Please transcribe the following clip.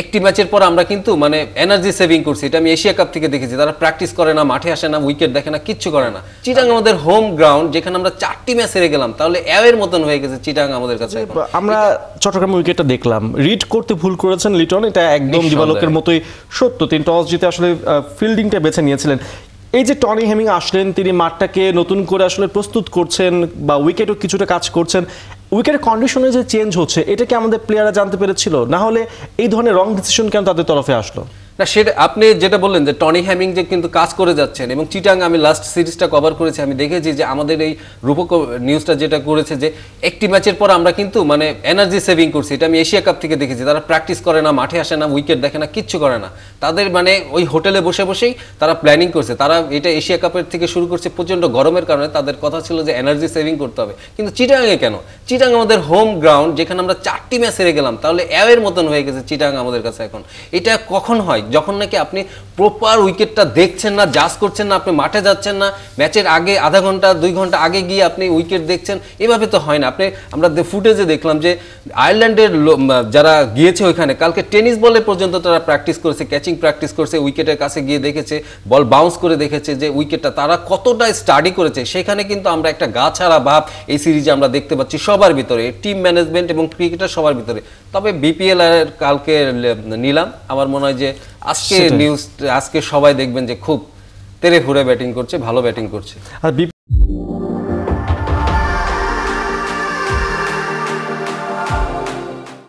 একটি ম্যাচের পর আমরা কিন্তু মানে এনার্জি সেভিং করছি। এটা আমি এশিয়া কাপ থেকে দেখেছি। তারা প্র্যাকটিস করে না, মাঠে আসে না, উইকেট দেখে না, কিচ্ছু করে না। চিটাং আমাদের হোম গ্রাউন্ড, যেখানে আমরা 4টি ম্যাচ হেরে গেলাম, তাহলে অ্যাওয়ের মতন হয়ে গেছে চিটাং আমাদের কাছে। আমরা চট্টগ্রাম উইকেটটা দেখলাম, রিড করতে ভুল করেছেন লিটন, এটা একদম দিবালোকের মতোই সত্য। 3 টস জিতে আসলে ফিল্ডিংটা বেছে নিয়েছিলেন। এই যে টনি হেমিং আসলেন, তিনি মাঠটাকে নতুন করে আসলে প্রস্তুত করছেন বা উইকেটও কিছুটা কাজ করছেন, উইকেটের কন্ডিশনে যে চেঞ্জ হচ্ছে, এটা কি আমাদের প্লেয়াররা জানতে পেরেছিল? না হলে এই ধরনের রং ডিসিশন কেন তাদের তরফে আসলো? না, সেটা আপনি যেটা বললেন যে টনি হ্যামিং যে কিন্তু কাজ করে যাচ্ছেন, এবং চিটাং আমি লাস্ট সিরিজটা কভার করেছি, আমি দেখেছি যে আমাদের এই রূপক নিউজটা যেটা করেছে যে একটি ম্যাচের পর আমরা কিন্তু মানে এনার্জি সেভিং করছি। এটা আমি এশিয়া কাপ থেকে দেখেছি। তারা প্র্যাকটিস করে না, মাঠে আসে না, উইকেট দেখে না, কিচ্ছু করে না। তাদের মানে ওই হোটেলে বসে বসেই তারা প্ল্যানিং করছে। তারা এটা এশিয়া কাপের থেকে শুরু করছে, প্রচণ্ড গরমের কারণে তাদের কথা ছিল যে এনার্জি সেভিং করতে হবে। কিন্তু চিটাংয়ে কেন? চিটাং আমাদের হোম গ্রাউন্ড, যেখানে আমরা 4টি ম্যাচ হেরে গেলাম, তাহলে অ্যাওয়ের মতন হয়ে গেছে চিটাং আমাদের কাছে এখন। এটা কখন হয়? যখন নাকি আপনি প্রপার উইকেটটা দেখছেন না, জাজ করছেন না, আপনি মাঠে যাচ্ছেন না, ম্যাচের আগে আধা ঘন্টা 2 ঘন্টা আগে গিয়ে আপনি উইকেট দেখছেন, এভাবে তো হয় না। আপনি আমরা ফুটেজে দেখলাম যে আয়ারল্যান্ডের যারা গিয়েছে ওইখানে, কালকে টেনিস বলে পর্যন্ত তারা প্র্যাকটিস করেছে, ক্যাচিং প্র্যাকটিস করছে, উইকেটের কাছে গিয়ে দেখেছে, বল বাউন্স করে দেখেছে যে উইকেটটা তারা কতটা স্টাডি করেছে। সেখানে কিন্তু আমরা একটা গা ছাড়া ভাব এই সিরিজে আমরা দেখতে পাচ্ছি সবার ভিতরে, টিম ম্যানেজমেন্ট এবং ক্রিকেটার সবার ভিতরে। তবে বিপিএল এর কালকে নিলাম, আমার মনে হয় যে আজকে নিউজ, আজকে সবাই দেখবেন যে খুব তেরে ফুরে ব্যাটিং করছে, ভালো ব্যাটিং করছে। আর